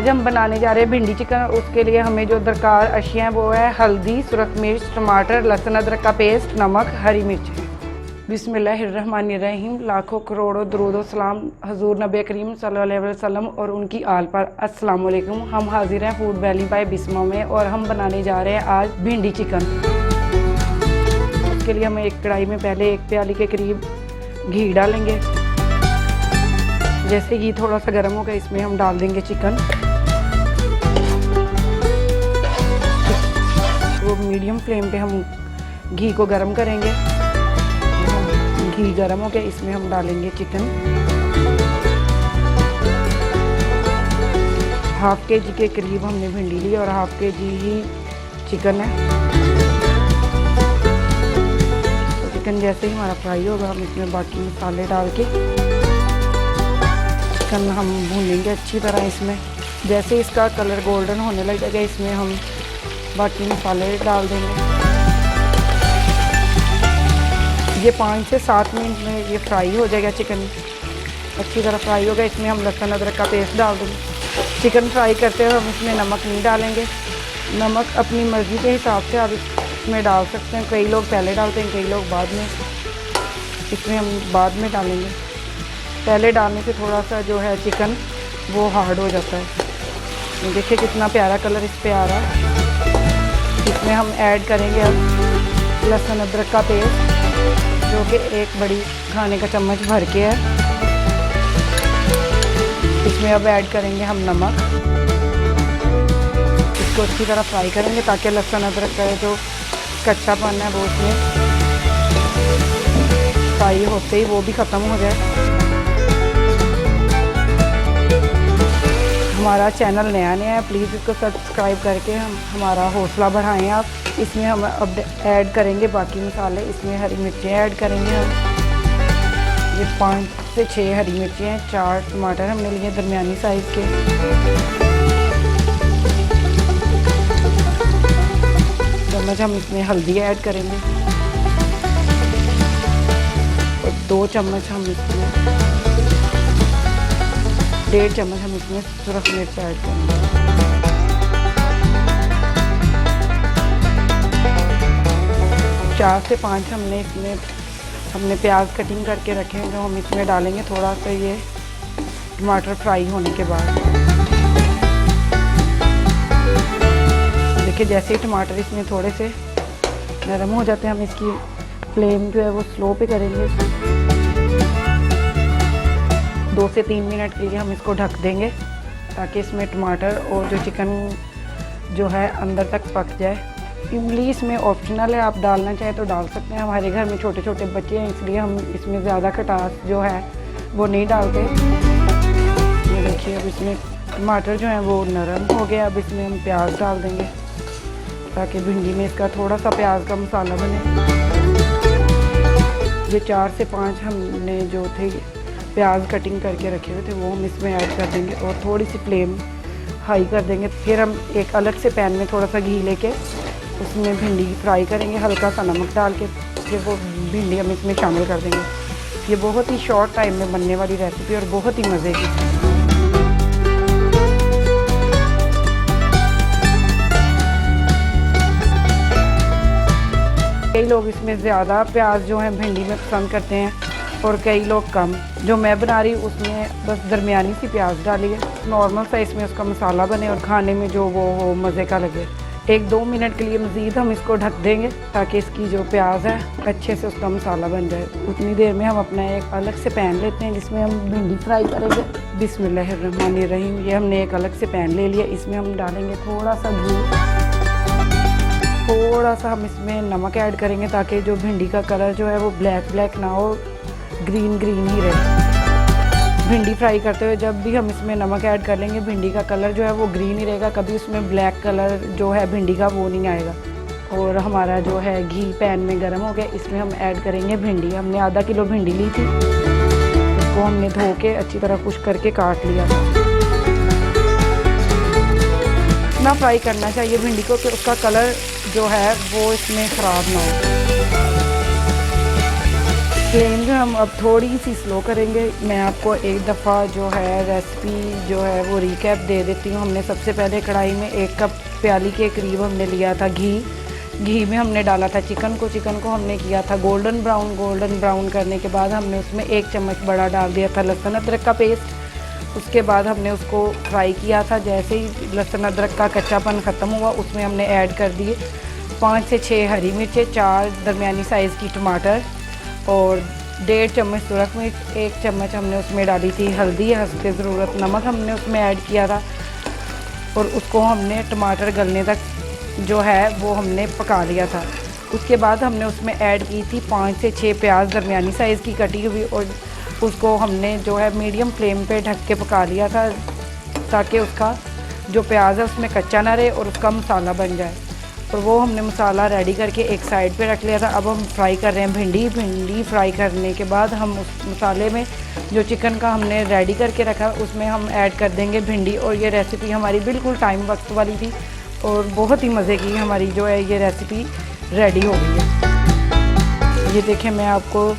आज हम बनाने जा रहे हैं भिंडी चिकन। उसके लिए हमें जो दरकार अशिया हैं वो है हल्दी, सुरख मिर्च, टमाटर, लहसुन अदरक का पेस्ट, नमक, हरी मिर्च। बिस्मिल्लाहिर्रहमानिर्रहीम। लाखों करोड़ों दरूद सलाम हजूर नबी करीम सल्लल्लाहु अलैहि वसल्लम और उनकी आल पर। अस्सलाम वालेकुम। हम हाजिर हैं फूड वैली बाय बिस्मा में और हम बनाने जा रहे हैं आज भिंडी चिकन। उसके लिए हम एक कढ़ाई में पहले 1 प्याली के करीब घी डालेंगे। जैसे घी थोड़ा सा गर्म होगा इसमें हम डाल देंगे चिकन। वो मीडियम फ्लेम पे हम घी को गर्म करेंगे। घी गर्म हो गया, इसमें हम डालेंगे चिकन। हाफ केजी के करीब हमने भिंडी ली और हाफ केजी ही चिकन है। तो चिकन जैसे ही हमारा फ्राई होगा हम इसमें बाकी मसाले डाल के चिकन हम भूनेंगे अच्छी तरह। इसमें जैसे इसका कलर गोल्डन होने लगेगा इसमें हम बाकी मसाले डाल देंगे। ये 5 से 7 मिनट में ये फ्राई हो जाएगा। चिकन अच्छी तरह फ्राई होगा। इसमें हम लहसुन अदरक का पेस्ट डाल देंगे। चिकन फ्राई करते हुए हम इसमें नमक नहीं डालेंगे। नमक अपनी मर्ज़ी के हिसाब से आप इसमें डाल सकते हैं। कई लोग पहले डालते हैं, कई लोग बाद में। इसमें हम बाद में डालेंगे। पहले डालने से थोड़ा सा जो है चिकन वो हार्ड हो जाता है। देखिए कितना प्यारा कलर इस पे आ रहा है। इसमें हम ऐड करेंगे अब लहसुन अदरक का पेस्ट, जो कि 1 बड़ी खाने का चम्मच भर के है। इसमें अब ऐड करेंगे हम नमक। इसको अच्छी तरह फ्राई करेंगे ताकि लहसुन अदरक का जो कच्चापन है वो उसमें फ्राई होते ही वो भी ख़त्म हो जाए। हमारा चैनल नया है, प्लीज़ इसको सब्सक्राइब करके हमारा हौसला बढ़ाएं आप। इसमें हम अब ऐड करेंगे बाकी मसाले। इसमें हरी मिर्चें ऐड करेंगे हम। ये 5 से 6 हरी मिर्चें हैं। 4 टमाटर हमने लिए दरमियानी साइज़ के। चम्मच हम इसमें हल्दी ऐड करेंगे और 2 चम्मच हम इसमें 1.5 चम्मच हम इसमें सुरख मिर्च ऐड करेंगे। 4 से 5 हमने प्याज कटिंग करके रखे हैं जो हम इसमें डालेंगे थोड़ा सा ये टमाटर फ्राई होने के बाद। देखिए जैसे ही टमाटर इसमें थोड़े से नरम हो जाते हैं हम इसकी फ्लेम जो है वो स्लो पे करेंगे। 2 से 3 मिनट के लिए हम इसको ढक देंगे ताकि इसमें टमाटर और जो चिकन जो है अंदर तक पक जाए। इमली इसमें ऑप्शनल है, आप डालना चाहें तो डाल सकते हैं। हमारे घर में छोटे छोटे बच्चे हैं इसलिए हम इसमें ज़्यादा खटास जो है वो नहीं डालते। ये देखिए अब इसमें टमाटर जो है वो नरम हो गया। अब इसमें हम प्याज डाल देंगे ताकि भिंडी में इसका थोड़ा सा प्याज का मसाला बने। ये 4 से 5 हमने जो थे प्याज कटिंग करके रखे हुए थे वो हम इसमें ऐड कर देंगे और थोड़ी सी फ्लेम हाई कर देंगे। फिर हम एक अलग से पैन में थोड़ा सा घी लेके उसमें भिंडी फ्राई करेंगे हल्का सा नमक डाल के। फिर वो भिंडी हम इसमें शामिल कर देंगे। ये बहुत ही शॉर्ट टाइम में बनने वाली रेसिपी और बहुत ही मज़े की। कई लोग इसमें ज़्यादा प्याज जो है भिंडी में पसंद करते हैं और कई लोग कम। जो मैं बना रही हूँ उसमें बस दरमियानी सी प्याज डाली है। नॉर्मल साइज़ में उसका मसाला बने और खाने में जो वो हो मज़े का लगे। 1-2 मिनट के लिए मज़ीद हम इसको ढक देंगे ताकि इसकी जो प्याज है अच्छे से उसका मसाला बन जाए। उतनी देर में हम अपना एक अलग से पैन लेते हैं जिसमें हम भिंडी फ्राई करेंगे। बिस्मिल्लाहिर्रहमानिर्रहीम। ये हमने एक अलग से पैन ले लिया। इसमें हम डालेंगे थोड़ा सा घी। थोड़ा सा हम इसमें नमक ऐड करेंगे ताकि जो भिंडी का कलर जो है वो ब्लैक ना हो, ग्रीन ही रहे। भिंडी फ्राई करते हुए जब भी हम इसमें नमक ऐड कर लेंगे भिंडी का कलर जो है वो ग्रीन ही रहेगा। कभी उसमें ब्लैक कलर जो है भिंडी का वो नहीं आएगा। और हमारा जो है घी पैन में गर्म हो गया। इसमें हम ऐड करेंगे भिंडी। हमने आधा किलो भिंडी ली थी, उसको हमने धो के अच्छी तरह खुश करके काट लिया। इतना फ्राई करना चाहिए भिंडी को कि उसका कलर जो है वो इसमें ख़राब ना हो। फ्लेम जो हम अब थोड़ी सी स्लो करेंगे। मैं आपको एक दफ़ा जो है रेसिपी जो है वो रिकैप दे देती हूँ। हमने सबसे पहले कढ़ाई में 1 कप प्याली के करीब हमने लिया था घी में हमने डाला था चिकन को हमने किया था गोल्डन ब्राउन करने के बाद हमने उसमें 1 चम्मच बड़ा डाल दिया था लहसुन अदरक का पेस्ट। उसके बाद हमने उसको फ्राई किया था। जैसे ही लहसुन अदरक का कच्चापन ख़त्म हुआ उसमें हमने ऐड कर दिए 5 से 6 हरी मिर्चें, 4 दरमियानी साइज़ की टमाटर और 1.5 चम्मच सुरख मिर्च, 1 चम्मच हमने उसमें डाली थी हल्दी, हस्बे ज़रूरत नमक हमने उसमें ऐड किया था और उसको हमने टमाटर गलने तक जो है वो हमने पका लिया था। उसके बाद हमने उसमें ऐड की थी 5 से 6 प्याज दरमियानी साइज़ की कटी हुई और उसको हमने जो है मीडियम फ्लेम पे ढक के पका लिया था ताकि उसका जो प्याज है उसमें कच्चा ना रहे और उसका मसाला बन जाए। और वो हमने मसाला रेडी करके एक साइड पे रख लिया था। अब हम फ्राई कर रहे हैं भिंडी फ्राई करने के बाद हम उस मसाले में जो चिकन का हमने रेडी करके रखा उसमें हम ऐड कर देंगे भिंडी। और ये रेसिपी हमारी बिल्कुल टाइम वक्त वाली थी और बहुत ही मज़े की हमारी जो है ये रेसिपी रेडी हो गई है। ये देखें, मैं आपको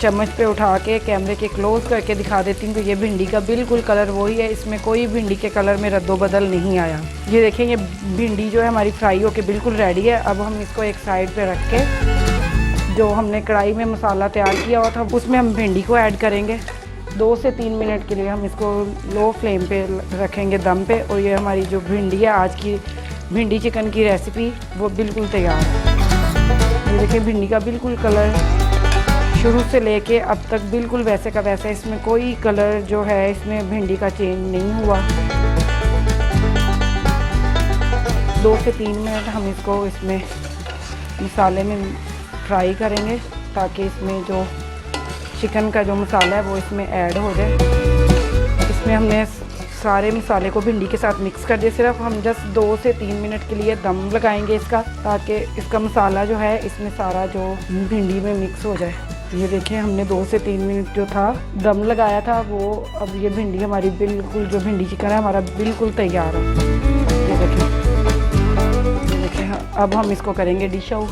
चम्मच पे उठा के कैमरे के क्लोज़ करके दिखा देती हूँ कि ये भिंडी का बिल्कुल कलर वही है, इसमें कोई भिंडी के कलर में रद्दोबदल नहीं आया। ये देखें, ये भिंडी जो है हमारी फ्राई होके बिल्कुल रेडी है। अब हम इसको एक साइड पे रख के जो हमने कढ़ाई में मसाला तैयार किया हुआ था उसमें हम भिंडी को ऐड करेंगे। 2 से 3 मिनट के लिए हम इसको लो फ्लेम पे रखेंगे दम पे और ये हमारी जो भिंडी है आज की भिंडी चिकन की रेसिपी वो बिल्कुल तैयार है। ये देखिए, भिंडी का बिल्कुल कलर शुरू से लेके अब तक बिल्कुल वैसे का वैसा, इसमें कोई कलर जो है इसमें भिंडी का चेंज नहीं हुआ। 2 से 3 मिनट हम इसको इसमें मसाले में फ्राई करेंगे ताकि इसमें जो चिकन का जो मसाला है वो इसमें ऐड हो जाए। इसमें हमने सारे मसाले को भिंडी के साथ मिक्स कर दिया। सिर्फ हम जस्ट 2 से 3 मिनट के लिए दम लगाएंगे इसका ताकि इसका मसाला जो है इसमें सारा जो भिंडी में मिक्स हो जाए। ये देखिए, हमने 2 से 3 मिनट जो था दम लगाया था वो अब ये भिंडी हमारी बिल्कुल जो भिंडी चिकन है हमारा बिल्कुल तैयार है। ये देखिए, अब हम इसको करेंगे डिश आउट।